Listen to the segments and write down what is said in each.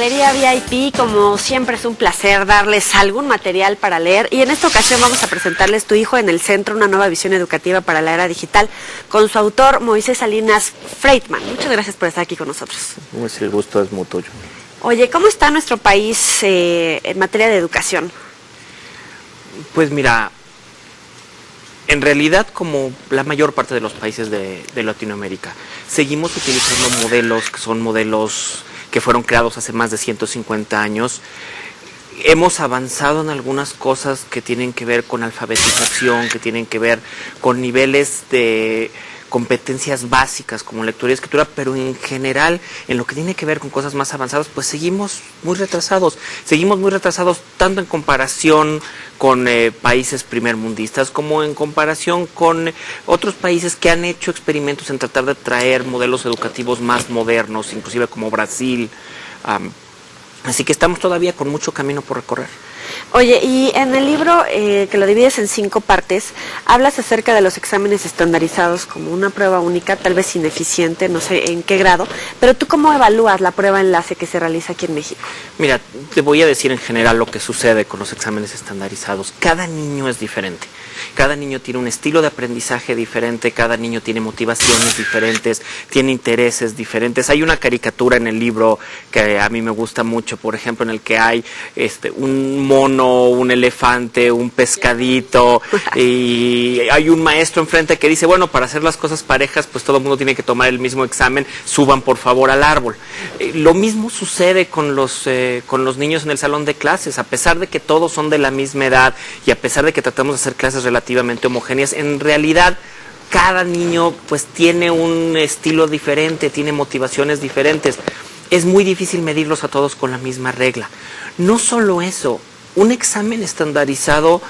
Galería VIP, como siempre es un placer darles algún material para leer, y en esta ocasión vamos a presentarles Tu hijo en el centro, una nueva visión educativa para la era digital, con su autor Moisés Salinas Freitman. Muchas gracias por estar aquí con nosotros. Pues el gusto es muy tuyo. Oye, ¿cómo está nuestro país en materia de educación? Pues mira, en realidad, como la mayor parte de los países de Latinoamérica, seguimos utilizando modelos que son modelos que fueron creados hace más de 150 años. Hemos avanzado en algunas cosas que tienen que ver con alfabetización, que tienen que ver con niveles de competencias básicas como lectura y escritura, pero en general, en lo que tiene que ver con cosas más avanzadas, pues seguimos muy retrasados tanto en comparación con países primermundistas como en comparación con otros países que han hecho experimentos en tratar de traer modelos educativos más modernos, inclusive como Brasil. Así que estamos todavía con mucho camino por recorrer. Oye, y en el libro, que lo divides en 5 partes, hablas acerca de los exámenes estandarizados como una prueba única, tal vez ineficiente, no sé en qué grado, pero ¿tú cómo evalúas la prueba enlace que se realiza aquí en México? Mira, te voy a decir en general lo que sucede con los exámenes estandarizados. Cada niño es diferente. Cada niño tiene un estilo de aprendizaje diferente, cada niño tiene motivaciones diferentes, tiene intereses diferentes. Hay una caricatura en el libro que a mí me gusta mucho, por ejemplo, en el que hay un mono, un elefante, un pescadito, y hay un maestro enfrente que dice, bueno, para hacer las cosas parejas, pues todo el mundo tiene que tomar el mismo examen, suban por favor al árbol. Lo mismo sucede con los niños en el salón de clases, a pesar de que todos son de la misma edad y a pesar de que tratamos de hacer clases relativamente homogéneas, en realidad cada niño pues tiene un estilo diferente, tiene motivaciones diferentes. Es muy difícil medirlos a todos con la misma regla. No solo eso, un examen estandarizado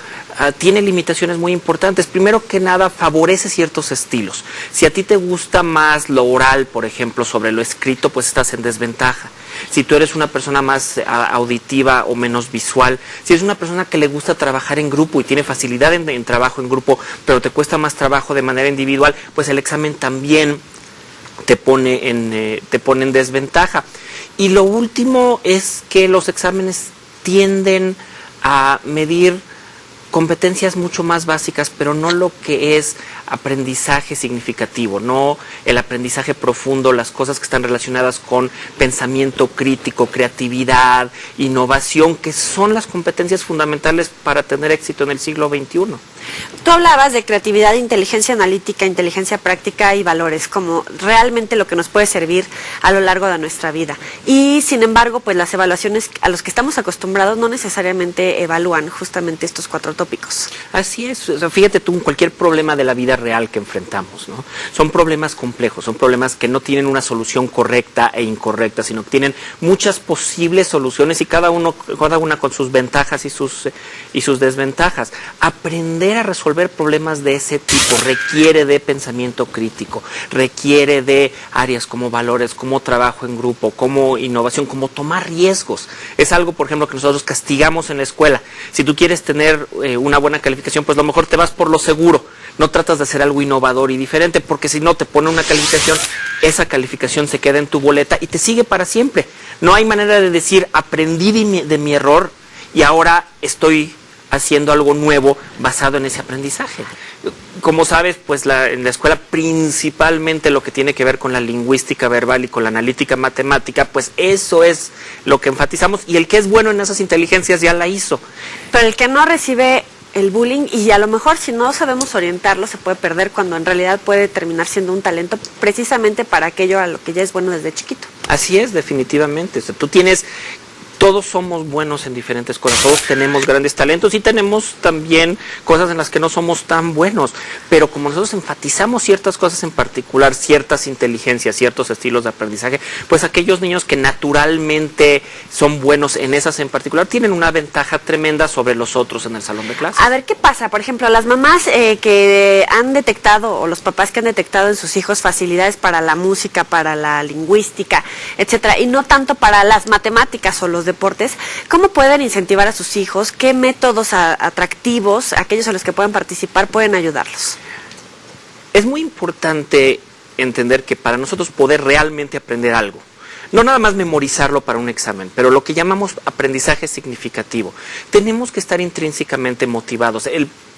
tiene limitaciones muy importantes. Primero que nada, favorece ciertos estilos. Si a ti te gusta más lo oral, por ejemplo, sobre lo escrito, pues estás en desventaja. Si tú eres una persona más auditiva o menos visual, si eres una persona que le gusta trabajar en grupo y tiene facilidad en trabajo en grupo, pero te cuesta más trabajo de manera individual, pues el examen también te pone en desventaja. Y lo último es que los exámenes tienden a medir competencias mucho más básicas, pero no lo que es aprendizaje significativo, no el aprendizaje profundo, las cosas que están relacionadas con pensamiento crítico, creatividad, innovación, que son las competencias fundamentales para tener éxito en el siglo XXI. Tú hablabas de creatividad, inteligencia analítica, inteligencia práctica y valores como realmente lo que nos puede servir a lo largo de nuestra vida. Y sin embargo, pues las evaluaciones a los que estamos acostumbrados no necesariamente evalúan justamente estos 4 tópicos. Así es, o sea, fíjate tú en cualquier problema de la vida real que enfrentamos, ¿no? Son problemas complejos, son problemas que no tienen una solución correcta e incorrecta, sino que tienen muchas posibles soluciones y cada una con sus ventajas y sus desventajas. Aprender a resolver problemas de ese tipo requiere de pensamiento crítico, requiere de áreas como valores, como trabajo en grupo, como innovación, como tomar riesgos. Es algo, por ejemplo, que nosotros castigamos en la escuela. Si tú quieres tener una buena calificación, pues a lo mejor te vas por lo seguro. No tratas de hacer algo innovador y diferente, porque si no te pone una calificación, esa calificación se queda en tu boleta y te sigue para siempre. No hay manera de decir, aprendí de mi error y ahora estoy haciendo algo nuevo basado en ese aprendizaje. Como sabes, pues en la escuela principalmente lo que tiene que ver con la lingüística verbal y con la analítica matemática, pues eso es lo que enfatizamos, y el que es bueno en esas inteligencias ya la hizo. Pero el que no recibe el bullying, y a lo mejor si no sabemos orientarlo se puede perder, cuando en realidad puede terminar siendo un talento precisamente para aquello a lo que ya es bueno desde chiquito. Así es, definitivamente. O sea, todos somos buenos en diferentes cosas, todos tenemos grandes talentos y tenemos también cosas en las que no somos tan buenos, pero como nosotros enfatizamos ciertas cosas en particular, ciertas inteligencias, ciertos estilos de aprendizaje, pues aquellos niños que naturalmente son buenos en esas en particular tienen una ventaja tremenda sobre los otros en el salón de clases. A ver, ¿qué pasa? Por ejemplo, las mamás que han detectado, o los papás que han detectado en sus hijos facilidades para la música, para la lingüística, etcétera, y no tanto para las matemáticas o los deportes, ¿cómo pueden incentivar a sus hijos? ¿Qué métodos atractivos, aquellos a los que puedan participar, pueden ayudarlos? Es muy importante entender que para nosotros poder realmente aprender algo, no nada más memorizarlo para un examen, pero lo que llamamos aprendizaje significativo. Tenemos que estar intrínsecamente motivados.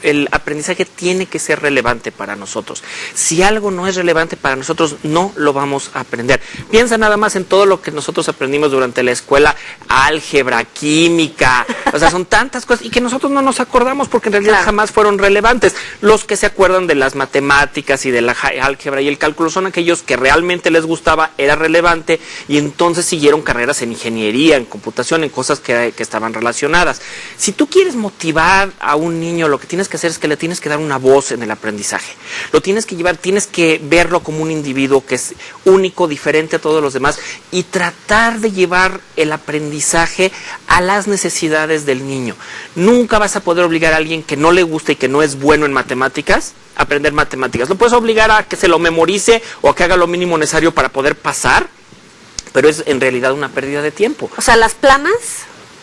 El aprendizaje tiene que ser relevante para nosotros. Si algo no es relevante para nosotros, no lo vamos a aprender. Piensa nada más en todo lo que nosotros aprendimos durante la escuela, álgebra, química, o sea, son tantas cosas y que nosotros no nos acordamos porque en realidad jamás fueron relevantes. Los que se acuerdan de las matemáticas y de la álgebra y el cálculo son aquellos que realmente les gustaba, era relevante y entonces siguieron carreras en ingeniería, en computación, en cosas que estaban relacionadas. Si tú quieres motivar a un niño, lo que tienes que hacer es que le tienes que dar una voz en el aprendizaje. Lo tienes que llevar, tienes que verlo como un individuo que es único, diferente a todos los demás y tratar de llevar el aprendizaje a las necesidades del niño. Nunca vas a poder obligar a alguien que no le gusta y que no es bueno en matemáticas a aprender matemáticas. Lo puedes obligar a que se lo memorice o a que haga lo mínimo necesario para poder pasar, pero es en realidad una pérdida de tiempo. O sea, las planas,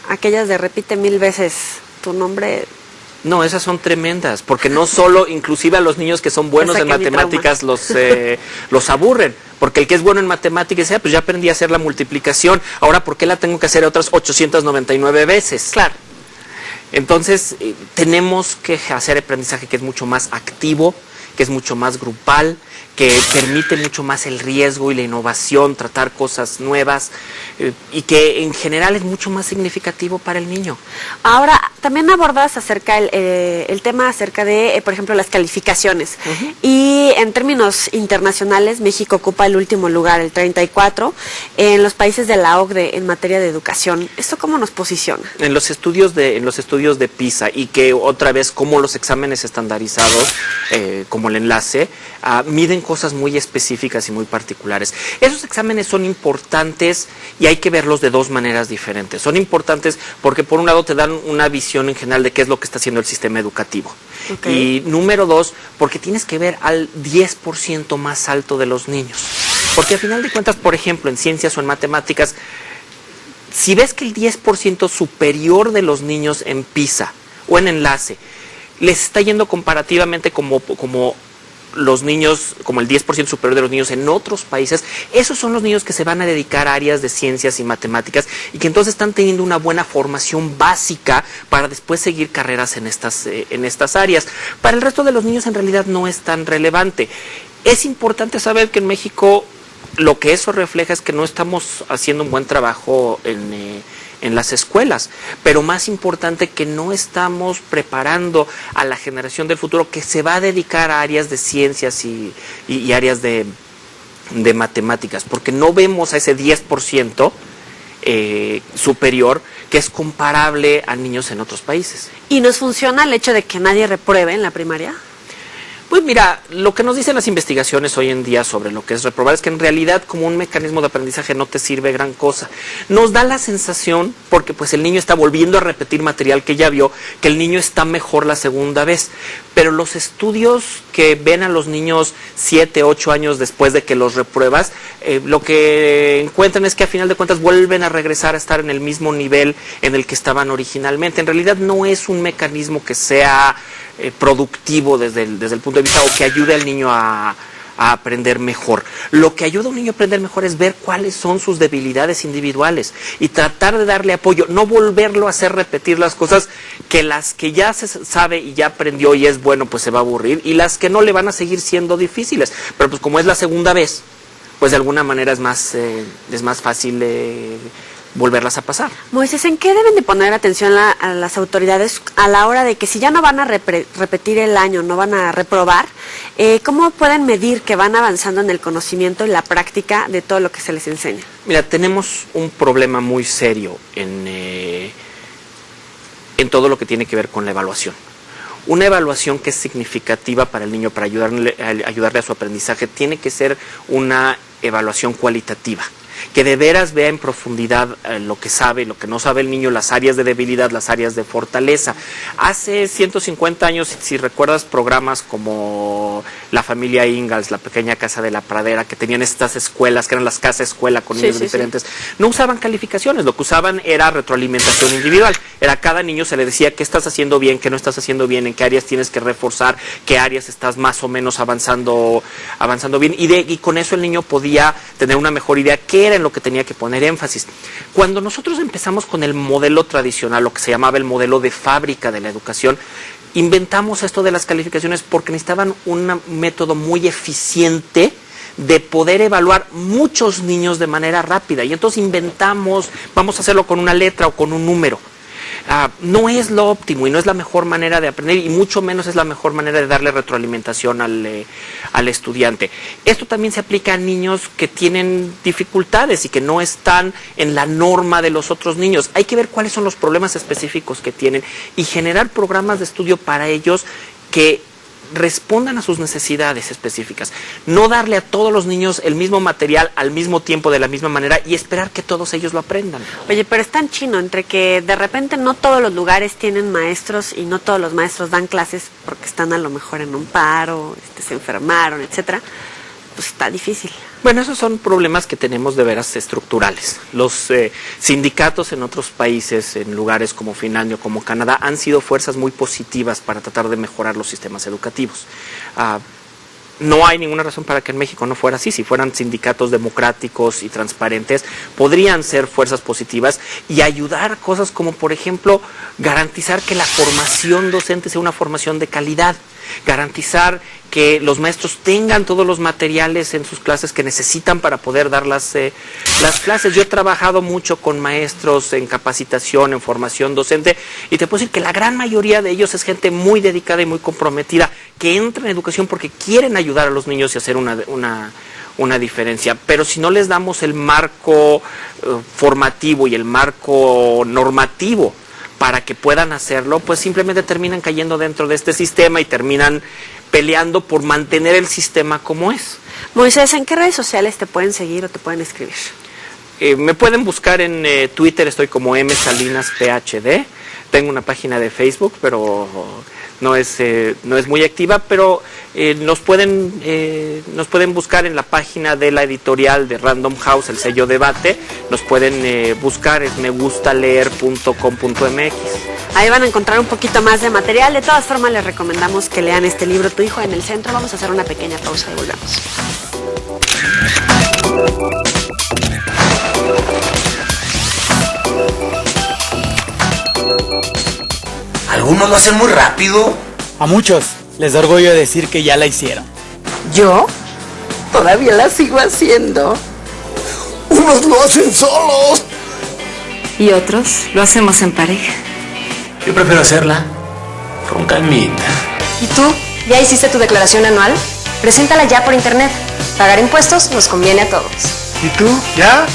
aquellas de repite 1000 veces tu nombre. No, esas son tremendas, porque no solo, inclusive a los niños que son buenos en matemáticas los aburren, porque el que es bueno en matemáticas dice, pues ya aprendí a hacer la multiplicación, ahora ¿por qué la tengo que hacer otras 899 veces? Claro. Entonces, tenemos que hacer aprendizaje que es mucho más activo, que es mucho más grupal, que permite mucho más el riesgo y la innovación, tratar cosas nuevas y que en general es mucho más significativo para el niño. Ahora, también abordas acerca el tema acerca de, por ejemplo, las calificaciones. Y en términos internacionales, México ocupa el último lugar, el 34, en los países de la OCDE en materia de educación. ¿Esto cómo nos posiciona? En los estudios de PISA y que otra vez como los exámenes estandarizados, como el enlace, miden cosas muy específicas y muy particulares. Esos exámenes son importantes y hay que verlos de dos maneras diferentes. Son importantes porque por un lado te dan una visión en general de qué es lo que está haciendo el sistema educativo. Y número dos, porque tienes que ver al 10% más alto de los niños. Porque al final de cuentas, por ejemplo, en ciencias o en matemáticas, si ves que el 10% superior de los niños en PISA o en enlace les está yendo comparativamente como los niños, como el 10% superior de los niños en otros países, esos son los niños que se van a dedicar a áreas de ciencias y matemáticas y que entonces están teniendo una buena formación básica para después seguir carreras en estas áreas. Para el resto de los niños en realidad no es tan relevante. Es importante saber que en México lo que eso refleja es que no estamos haciendo un buen trabajo en las escuelas, pero más importante que no estamos preparando a la generación del futuro que se va a dedicar a áreas de ciencias y áreas de matemáticas, porque no vemos a ese 10% superior que es comparable a niños en otros países. ¿Y nos funciona el hecho de que nadie repruebe en la primaria? Pues mira, lo que nos dicen las investigaciones hoy en día sobre lo que es reprobar es que en realidad como un mecanismo de aprendizaje no te sirve gran cosa. Nos da la sensación, porque pues el niño está volviendo a repetir material que ya vio, que el niño está mejor la segunda vez. Pero los estudios que ven a los niños 7, 8 años después de que los repruebas, lo que encuentran es que a final de cuentas vuelven a regresar a estar en el mismo nivel en el que estaban originalmente. En realidad no es un mecanismo que sea productivo desde el punto de vista o que ayude al niño a aprender mejor. Lo que ayuda a un niño a aprender mejor es ver cuáles son sus debilidades individuales y tratar de darle apoyo, no volverlo a hacer repetir las cosas que las que ya se sabe y ya aprendió y es bueno, pues se va a aburrir, y las que no le van a seguir siendo difíciles. Pero pues como es la segunda vez, pues de alguna manera es más fácil volverlas a pasar. Moisés, ¿en qué deben de poner atención a las autoridades a la hora de que si ya no van a repetir el año, no van a reprobar, cómo pueden medir que van avanzando en el conocimiento y la práctica de todo lo que se les enseña? Mira, tenemos un problema muy serio en todo lo que tiene que ver con la evaluación. Una evaluación que es significativa para el niño, para ayudarle a su aprendizaje, tiene que ser una evaluación cualitativa, que de veras vea en profundidad lo que sabe, lo que no sabe el niño, las áreas de debilidad, las áreas de fortaleza. Hace 150 años, si recuerdas programas como La Familia Ingalls, La Pequeña Casa de la Pradera, que tenían estas escuelas, que eran las casas escuela con niños diferentes, no usaban calificaciones, lo que usaban era retroalimentación individual. Era cada niño se le decía qué estás haciendo bien, qué no estás haciendo bien, en qué áreas tienes que reforzar, qué áreas estás más o menos avanzando bien, y con eso el niño podía tener una mejor idea qué era en lo que tenía que poner énfasis. Cuando nosotros empezamos con el modelo tradicional, lo que se llamaba el modelo de fábrica de la educación, inventamos esto de las calificaciones porque necesitaban un método muy eficiente de poder evaluar muchos niños de manera rápida. Y entonces inventamos, vamos a hacerlo con una letra o con un número. No es lo óptimo y no es la mejor manera de aprender, y mucho menos es la mejor manera de darle retroalimentación al estudiante. Esto también se aplica a niños que tienen dificultades y que no están en la norma de los otros niños. Hay que ver cuáles son los problemas específicos que tienen y generar programas de estudio para ellos que respondan a sus necesidades específicas. No darle a todos los niños el mismo material al mismo tiempo de la misma manera y esperar que todos ellos lo aprendan. Oye, pero es tan chino entre que de repente no todos los lugares tienen maestros y no todos los maestros dan clases porque están a lo mejor en un paro, se enfermaron, etcétera. Pues está difícil. Bueno, esos son problemas que tenemos de veras estructurales. Los sindicatos en otros países, en lugares como Finlandia o como Canadá, han sido fuerzas muy positivas para tratar de mejorar los sistemas educativos. No hay ninguna razón para que en México no fuera así. Si fueran sindicatos democráticos y transparentes, podrían ser fuerzas positivas y ayudar a cosas como, por ejemplo, garantizar que la formación docente sea una formación de calidad, garantizar que los maestros tengan todos los materiales en sus clases que necesitan para poder dar las clases. Yo he trabajado mucho con maestros en capacitación, en formación docente, y te puedo decir que la gran mayoría de ellos es gente muy dedicada y muy comprometida, que entra en educación porque quieren ayudar a los niños y hacer una diferencia. Pero si no les damos el marco formativo y el marco normativo para que puedan hacerlo, pues simplemente terminan cayendo dentro de este sistema y terminan peleando por mantener el sistema como es. Moisés, ¿en qué redes sociales te pueden seguir o te pueden escribir? Me pueden buscar en Twitter, estoy como msalinas.phd. Tengo una página de Facebook, pero no es muy activa, pero nos pueden buscar en la página de la editorial de Random House, el sello Debate. Nos pueden buscar, es megustaleer.com.mx. Ahí van a encontrar un poquito más de material. De todas formas, les recomendamos que lean este libro, Tu hijo en el centro. Vamos a hacer una pequeña pausa y volvemos. Algunos lo hacen muy rápido. A muchos les da orgullo decir que ya la hicieron. ¿Yo? Todavía la sigo haciendo. Unos lo hacen solos. Y otros lo hacemos en pareja. Yo prefiero hacerla con calmita. ¿Y tú? ¿Ya hiciste tu declaración anual? Preséntala ya por internet. Pagar impuestos nos conviene a todos. ¿Y tú? ¿Ya?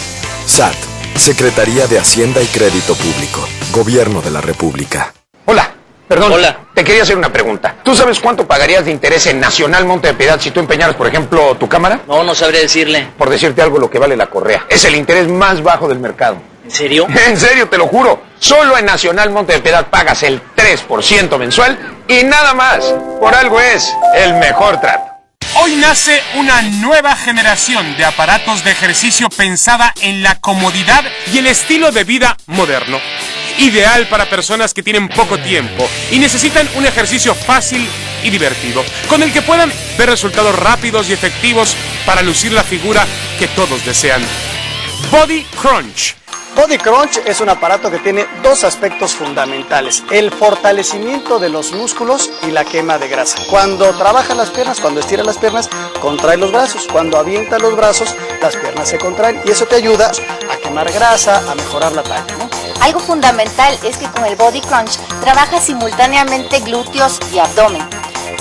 SAT, Secretaría de Hacienda y Crédito Público, Gobierno de la República. Hola, perdón. Hola. Te quería hacer una pregunta. ¿Tú sabes cuánto pagarías de interés en Nacional Monte de Piedad si tú empeñaras, por ejemplo, tu cámara? No sabría decirle. Por decirte algo, lo que vale la correa. Es el interés más bajo del mercado. ¿En serio? En serio, te lo juro. Solo en Nacional Monte de Piedad pagas el 3% mensual y nada más. Por algo es el mejor trato. Hoy nace una nueva generación de aparatos de ejercicio pensada en la comodidad y el estilo de vida moderno. Ideal para personas que tienen poco tiempo y necesitan un ejercicio fácil y divertido, con el que puedan ver resultados rápidos y efectivos para lucir la figura que todos desean. Body Crunch. Body Crunch es un aparato que tiene dos aspectos fundamentales: el fortalecimiento de los músculos y la quema de grasa. Cuando trabaja las piernas, cuando estira las piernas, contrae los brazos. Cuando avienta los brazos, las piernas se contraen y eso te ayuda a quemar grasa, a mejorar la talla, ¿no? Algo fundamental es que con el Body Crunch trabaja simultáneamente glúteos y abdomen.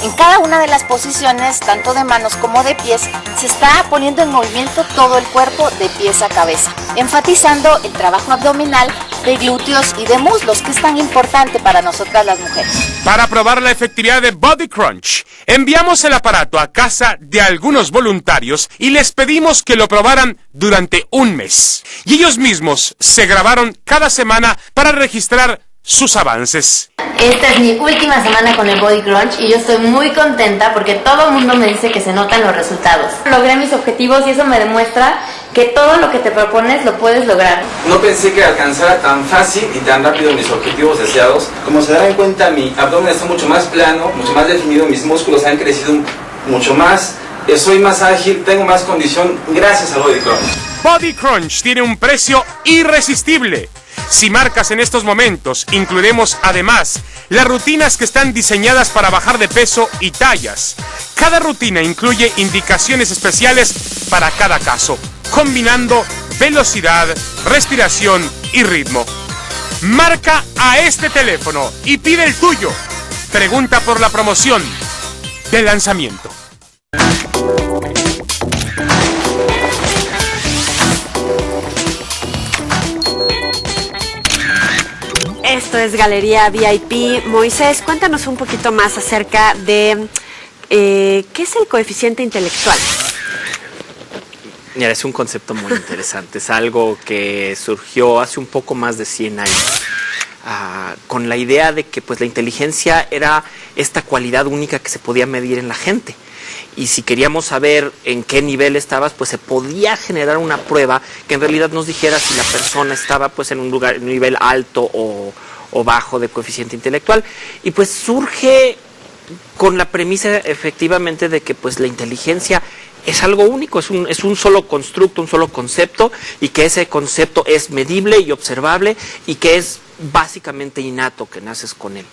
En cada una de las posiciones, tanto de manos como de pies, se está poniendo en movimiento todo el cuerpo de pies a cabeza, enfatizando el trabajo abdominal, de glúteos y de muslos, que es tan importante para nosotras las mujeres. Para probar la efectividad de Body Crunch, enviamos el aparato a casa de algunos voluntarios y les pedimos que lo probaran durante un mes. Y ellos mismos se grabaron cada semana para registrar sus avances. Esta es mi última semana con el Body Crunch y yo estoy muy contenta porque todo el mundo me dice que se notan los resultados. Logré mis objetivos y eso me demuestra que todo lo que te propones lo puedes lograr. No pensé que alcanzara tan fácil y tan rápido mis objetivos deseados. Como se darán cuenta, mi abdomen está mucho más plano, mucho más definido, mis músculos han crecido mucho más, soy más ágil, tengo más condición gracias al Body Crunch. Body Crunch tiene un precio irresistible. Si marcas en estos momentos, incluiremos además las rutinas que están diseñadas para bajar de peso y tallas. Cada rutina incluye indicaciones especiales para cada caso, combinando velocidad, respiración y ritmo. Marca a este teléfono y pide el tuyo. Pregunta por la promoción de lanzamiento. Esto es Galería VIP. Moisés, cuéntanos un poquito más acerca de qué es el coeficiente intelectual. Mira, es un concepto muy interesante, es algo que surgió hace un poco más de 100 años, con la idea de que pues la inteligencia era esta cualidad única que se podía medir en la gente. Y si queríamos saber en qué nivel estabas, pues se podía generar una prueba que en realidad nos dijera si la persona estaba pues en un nivel alto o bajo de coeficiente intelectual. Y pues surge con la premisa efectivamente de que pues la inteligencia es algo único, es un solo constructo, un solo concepto, y que ese concepto es medible y observable y que es básicamente innato, que naces con él.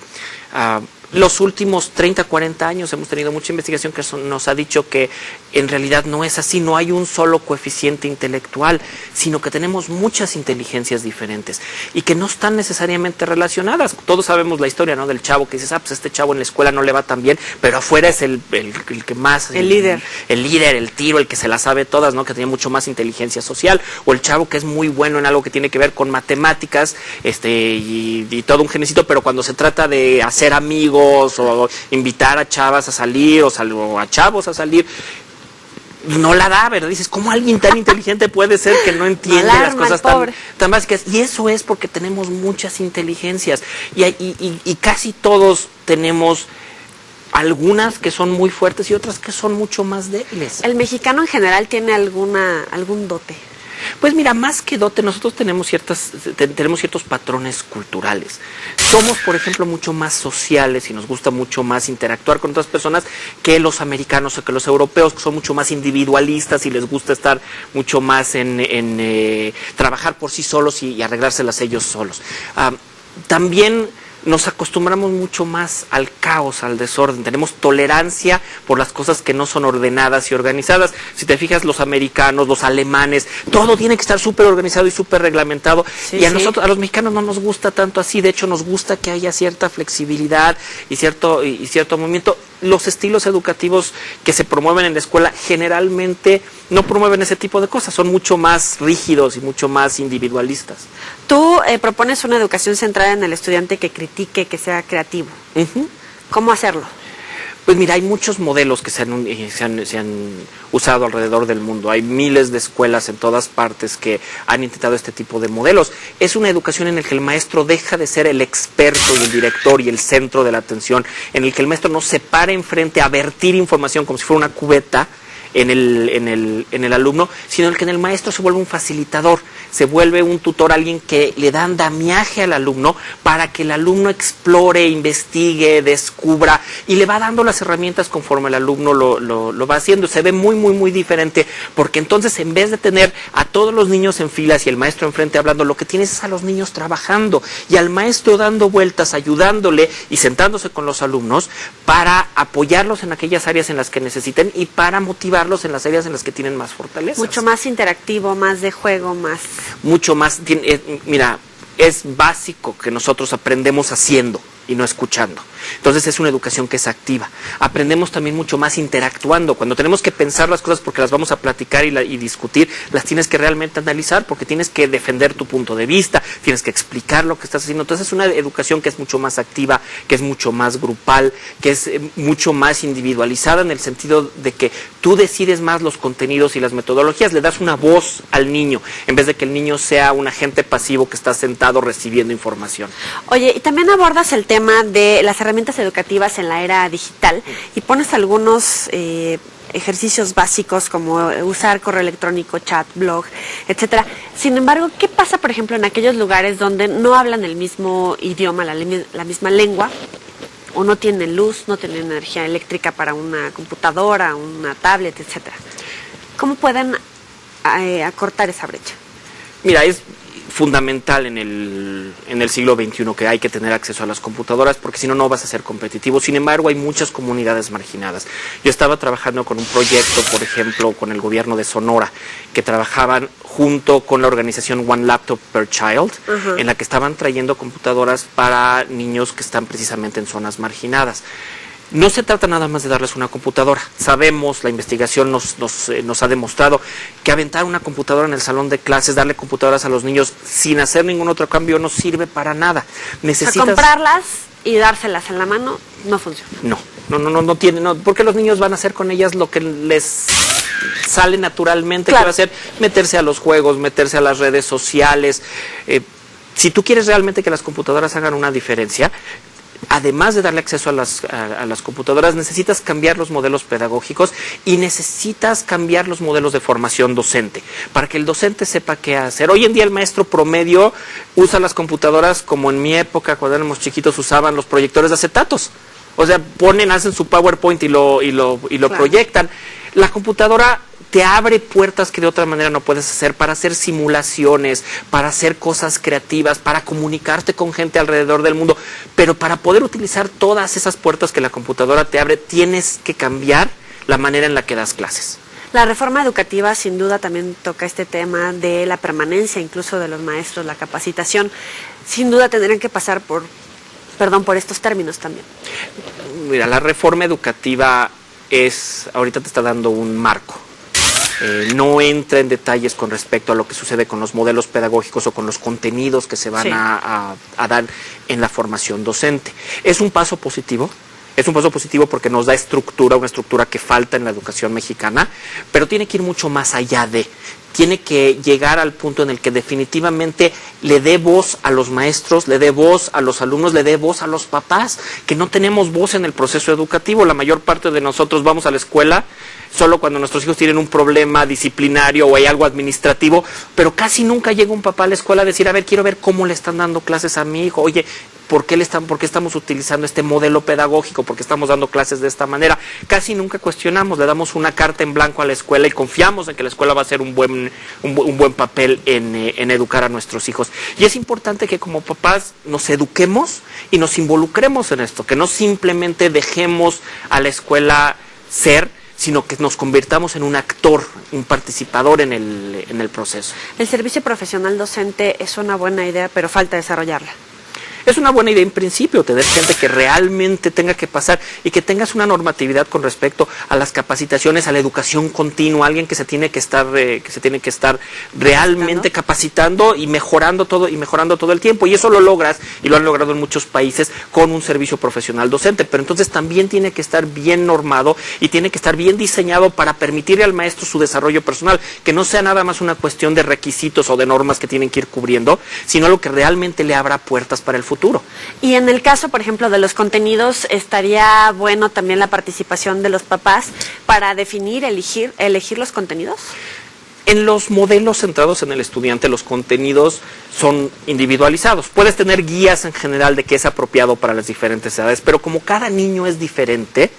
Los últimos 30, 40 años hemos tenido mucha investigación que nos ha dicho que en realidad no es así, no hay un solo coeficiente intelectual, sino que tenemos muchas inteligencias diferentes y que no están necesariamente relacionadas. Todos sabemos la historia, ¿no?, del chavo que dices, pues este chavo en la escuela no le va tan bien, pero afuera es el que más... El líder. El líder, el tiro, el que se la sabe todas, ¿no?, que tiene mucho más inteligencia social, o el chavo que es muy bueno en algo que tiene que ver con matemáticas, y todo un genecito, pero cuando se trata de hacer amigos o invitar a chavas a salir o a chavos a salir, no la da, ¿verdad? Dices, ¿cómo alguien tan inteligente puede ser que no entiende las cosas tan básicas? Y eso es porque tenemos muchas inteligencias y casi todos tenemos algunas que son muy fuertes y otras que son mucho más débiles. ¿El mexicano en general tiene algún dote? Pues mira, más que dote, nosotros tenemos ciertos patrones culturales. Somos, por ejemplo, mucho más sociales y nos gusta mucho más interactuar con otras personas que los americanos o que los europeos, que son mucho más individualistas y les gusta estar mucho más en trabajar por sí solos y arreglárselas ellos solos. También nos acostumbramos mucho más al caos, al desorden. Tenemos tolerancia por las cosas que no son ordenadas y organizadas. Si te fijas, los americanos, los alemanes, todo tiene que estar súper organizado y súper reglamentado. Sí, y a los mexicanos no nos gusta tanto así. De hecho, nos gusta que haya cierta flexibilidad y cierto movimiento. Los estilos educativos que se promueven en la escuela generalmente no promueven ese tipo de cosas. Son mucho más rígidos y mucho más individualistas. Tú propones una educación centrada en el estudiante que critique, que sea creativo. ¿Cómo hacerlo? Pues mira, hay muchos modelos que se han usado alrededor del mundo. Hay miles de escuelas en todas partes que han intentado este tipo de modelos. Es una educación en la que el maestro deja de ser el experto y el director y el centro de la atención, en el que el maestro no se para enfrente a vertir información como si fuera una cubeta en el alumno, sino el que en el maestro se vuelve un facilitador, se vuelve un tutor, alguien que le da andamiaje al alumno para que el alumno explore, investigue, descubra y le va dando las herramientas conforme el alumno lo va haciendo. Se ve muy, muy, muy diferente porque entonces en vez de tener a todos los niños en filas y el maestro enfrente hablando, lo que tienes es a los niños trabajando y al maestro dando vueltas, ayudándole y sentándose con los alumnos para apoyarlos en aquellas áreas en las que necesiten y para motivar en las áreas en las que tienen más fortalezas. Mucho más interactivo, más de juego, más... Mucho más... Mira, es básico que nosotros aprendemos haciendo y no escuchando. Entonces es una educación que es activa. Aprendemos también mucho más interactuando. Cuando tenemos que pensar las cosas porque las vamos a platicar y discutir, las tienes que realmente analizar porque tienes que defender tu punto de vista, tienes que explicar lo que estás haciendo. Entonces es una educación que es mucho más activa, que es mucho más grupal, que es mucho más individualizada en el sentido de que tú decides más los contenidos y las metodologías, le das una voz al niño en vez de que el niño sea un agente pasivo que está sentado recibiendo información. Oye, y también abordas el tema de las herramientas educativas en la era digital y pones algunos ejercicios básicos como usar correo electrónico, chat, blog, etcétera. Sin embargo, ¿qué pasa, por ejemplo, en aquellos lugares donde no hablan el mismo idioma, la misma lengua, o no tienen luz, no tienen energía eléctrica para una computadora, una tablet, etcétera? ¿Cómo pueden acortar esa brecha? Mira, es fundamental en el siglo XXI que hay que tener acceso a las computadoras, porque si no, no vas a ser competitivo. Sin embargo, hay muchas comunidades marginadas. Yo estaba trabajando con un proyecto, por ejemplo, con el gobierno de Sonora, que trabajaban junto con la organización One Laptop Per Child, en la que estaban trayendo computadoras para niños que están precisamente en zonas marginadas. No se trata nada más de darles una computadora. Sabemos, la investigación nos ha demostrado que aventar una computadora en el salón de clases, darle computadoras a los niños sin hacer ningún otro cambio no sirve para nada. Necesitas comprarlas y dárselas en la mano no funciona. No tiene, porque los niños van a hacer con ellas lo que les sale naturalmente, que va a ser meterse a los juegos, meterse a las redes sociales. Si tú quieres realmente que las computadoras hagan una diferencia, además de darle acceso a las computadoras, necesitas cambiar los modelos pedagógicos y necesitas cambiar los modelos de formación docente, para que el docente sepa qué hacer. Hoy en día el maestro promedio usa las computadoras como en mi época, cuando éramos chiquitos, usaban los proyectores de acetatos. O sea, hacen su PowerPoint y lo proyectan. La computadora te abre puertas que de otra manera no puedes hacer, para hacer simulaciones, para hacer cosas creativas, para comunicarte con gente alrededor del mundo. Pero para poder utilizar todas esas puertas que la computadora te abre, tienes que cambiar la manera en la que das clases. La reforma educativa sin duda también toca este tema de la permanencia, incluso de los maestros, la capacitación. Sin duda tendrían que pasar por estos términos también. Mira, la reforma educativa ahorita te está dando un marco. No entra en detalles con respecto a lo que sucede con los modelos pedagógicos o con los contenidos que se van a dar en la formación docente. Es un paso positivo. Es un paso positivo porque nos da una estructura que falta en la educación mexicana, pero tiene que ir mucho más allá tiene que llegar al punto en el que definitivamente le dé voz a los maestros, le dé voz a los alumnos, le dé voz a los papás, que no tenemos voz en el proceso educativo. La mayor parte de nosotros vamos a la escuela solo cuando nuestros hijos tienen un problema disciplinario o hay algo administrativo, pero casi nunca llega un papá a la escuela a decir, a ver, quiero ver cómo le están dando clases a mi hijo, oye, ¿por qué estamos utilizando este modelo pedagógico? ¿Por qué estamos dando clases de esta manera? Casi nunca cuestionamos, le damos una carta en blanco a la escuela y confiamos en que la escuela va a hacer un buen papel en educar a nuestros hijos. Y es importante que como papás nos eduquemos y nos involucremos en esto, que no simplemente dejemos a la escuela ser, sino que nos convirtamos en un actor, un participador en el proceso. El servicio profesional docente es una buena idea, pero falta desarrollarla. Es una buena idea en principio, tener gente que realmente tenga que pasar y que tengas una normatividad con respecto a las capacitaciones, a la educación continua, alguien que se tiene que estar realmente capacitando y mejorando todo el tiempo. Y eso lo logras, y lo han logrado en muchos países, con un servicio profesional docente. Pero entonces también tiene que estar bien normado y tiene que estar bien diseñado para permitirle al maestro su desarrollo personal, que no sea nada más una cuestión de requisitos o de normas que tienen que ir cubriendo, sino lo que realmente le abra puertas para el futuro. Y en el caso, por ejemplo, de los contenidos, estaría bueno también la participación de los papás para definir, elegir los contenidos. En los modelos centrados en el estudiante, los contenidos son individualizados. Puedes tener guías en general de qué es apropiado para las diferentes edades, pero como cada niño es diferente,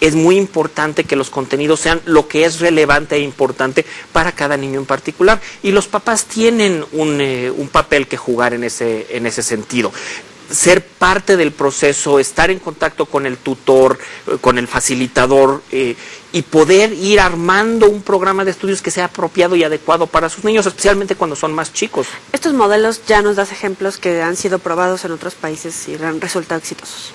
es muy importante que los contenidos sean lo que es relevante e importante para cada niño en particular. Y los papás tienen un papel que jugar en ese sentido. Ser parte del proceso, estar en contacto con el tutor, con el facilitador, y poder ir armando un programa de estudios que sea apropiado y adecuado para sus niños, especialmente cuando son más chicos. Estos modelos ya nos das ejemplos que han sido probados en otros países y han resultado exitosos.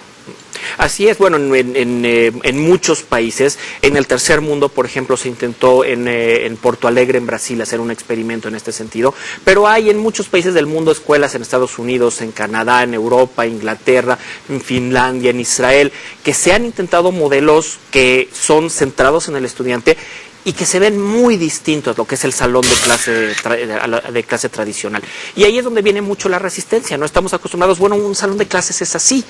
Así es, bueno, en muchos países, en el tercer mundo, por ejemplo, se intentó en Porto Alegre, en Brasil, hacer un experimento en este sentido, pero hay en muchos países del mundo escuelas en Estados Unidos, en Canadá, en Europa, Inglaterra, en Finlandia, en Israel, que se han intentado modelos que son centrados en el estudiante y que se ven muy distintos a lo que es el salón de clase tradicional. Y ahí es donde viene mucho la resistencia, no estamos acostumbrados, bueno, un salón de clases es así.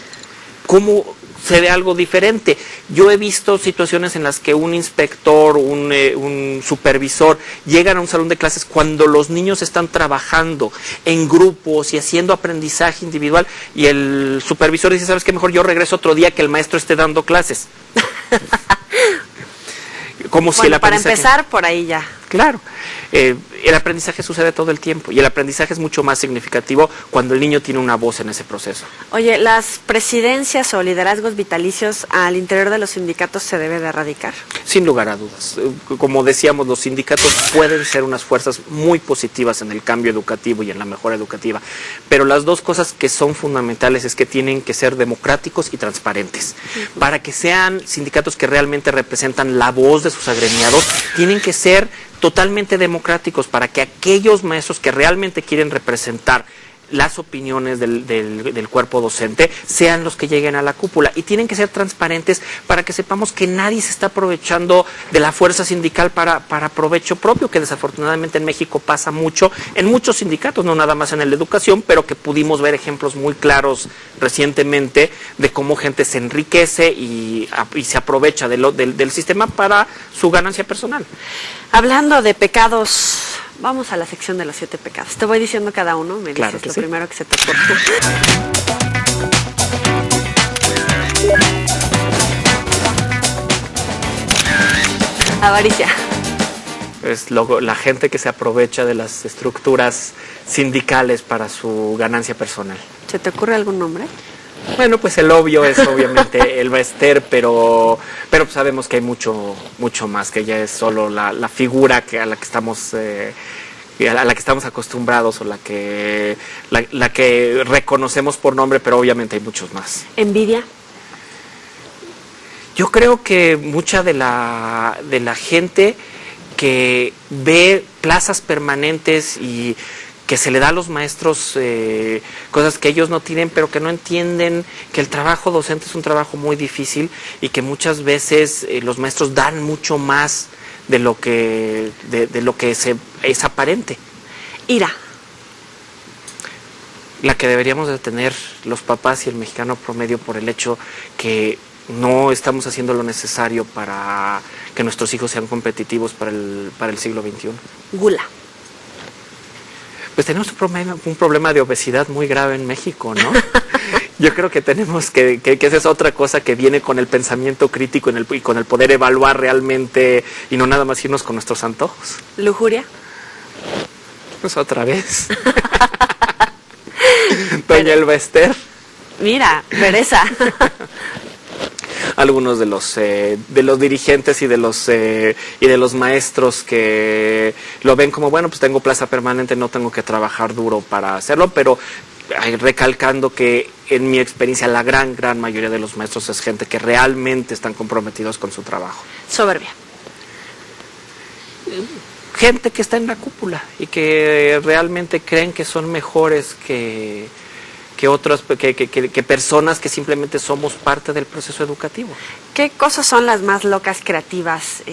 sucede algo diferente. Yo he visto situaciones en las que un inspector, un supervisor llegan a un salón de clases cuando los niños están trabajando en grupos y haciendo aprendizaje individual y el supervisor dice, ¿sabes qué? Mejor yo regreso otro día que el maestro esté dando clases. Como si para empezar, por ahí ya. Claro, el aprendizaje sucede todo el tiempo y el aprendizaje es mucho más significativo cuando el niño tiene una voz en ese proceso. Oye, ¿las presidencias o liderazgos vitalicios al interior de los sindicatos se debe de erradicar? Sin lugar a dudas. Como decíamos, los sindicatos pueden ser unas fuerzas muy positivas en el cambio educativo y en la mejora educativa, pero las dos cosas que son fundamentales es que tienen que ser democráticos y transparentes. Para que sean sindicatos que realmente representan la voz de sus agremiados, tienen que ser totalmente democráticos para que aquellos maestros que realmente quieren representar las opiniones del cuerpo docente sean los que lleguen a la cúpula y tienen que ser transparentes para que sepamos que nadie se está aprovechando de la fuerza sindical para provecho propio, que desafortunadamente en México pasa mucho en muchos sindicatos, no nada más en la educación, pero que pudimos ver ejemplos muy claros recientemente de cómo gente se enriquece y se aprovecha del sistema para su ganancia personal. Hablando de pecados, vamos a la sección de los 7 pecados. Te voy diciendo cada uno, me claro dices lo sí. primero que se te ocurre. Avaricia. Es la gente que se aprovecha de las estructuras sindicales para su ganancia personal. ¿Se te ocurre algún nombre? Bueno, pues el obvio es obviamente el Bester, pero sabemos que hay mucho más, que ya es solo la figura a la que estamos acostumbrados o la que reconocemos por nombre, pero obviamente hay muchos más. ¿Envidia? Yo creo que mucha de la gente que ve plazas permanentes y que se le da a los maestros cosas que ellos no tienen, pero que no entienden que el trabajo docente es un trabajo muy difícil y que muchas veces los maestros dan mucho más de lo que es aparente. Ira. La que deberíamos de tener los papás y el mexicano promedio por el hecho que no estamos haciendo lo necesario para que nuestros hijos sean competitivos para el siglo XXI. Gula. Pues tenemos un problema de obesidad muy grave en México, ¿no? Yo creo que tenemos que esa es otra cosa que viene con el pensamiento crítico y con el poder evaluar realmente y no nada más irnos con nuestros antojos. Lujuria. Pues otra vez. Doña Elba Ester. Mira, pereza. Algunos de los dirigentes y de los maestros que lo ven como, bueno, pues tengo plaza permanente, no tengo que trabajar duro para hacerlo, pero recalcando que en mi experiencia la gran mayoría de los maestros es gente que realmente están comprometidos con su trabajo. Soberbia. Gente que está en la cúpula y que realmente creen que son mejores que otras, que personas que simplemente somos parte del proceso educativo. ¿Qué cosas son las más locas creativas,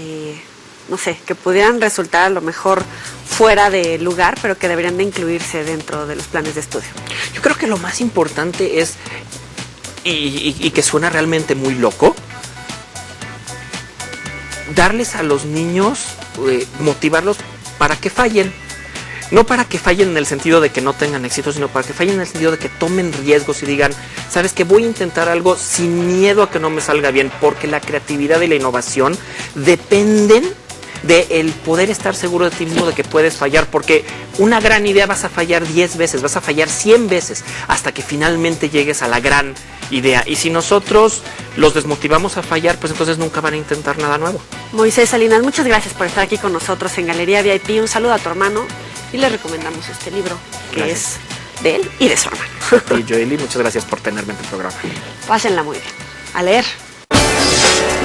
no sé, que pudieran resultar a lo mejor fuera de lugar, pero que deberían de incluirse dentro de los planes de estudio? Yo creo que lo más importante es, y que suena realmente muy loco, darles a los niños, motivarlos para que fallen. No para que fallen en el sentido de que no tengan éxito, sino para que fallen en el sentido de que tomen riesgos y digan, sabes que voy a intentar algo sin miedo a que no me salga bien, porque la creatividad y la innovación dependen del poder estar seguro de ti mismo de que puedes fallar, porque una gran idea vas a fallar 10 veces, vas a fallar 100 veces, hasta que finalmente llegues a la gran idea. Y si nosotros los desmotivamos a fallar, pues entonces nunca van a intentar nada nuevo. Moisés Salinas, muchas gracias por estar aquí con nosotros en Galería VIP. Un saludo a tu hermano y le recomendamos este libro, que es de él y de su hermano. Y Joely, muchas gracias por tenerme en tu programa. Pásenla muy bien. A leer.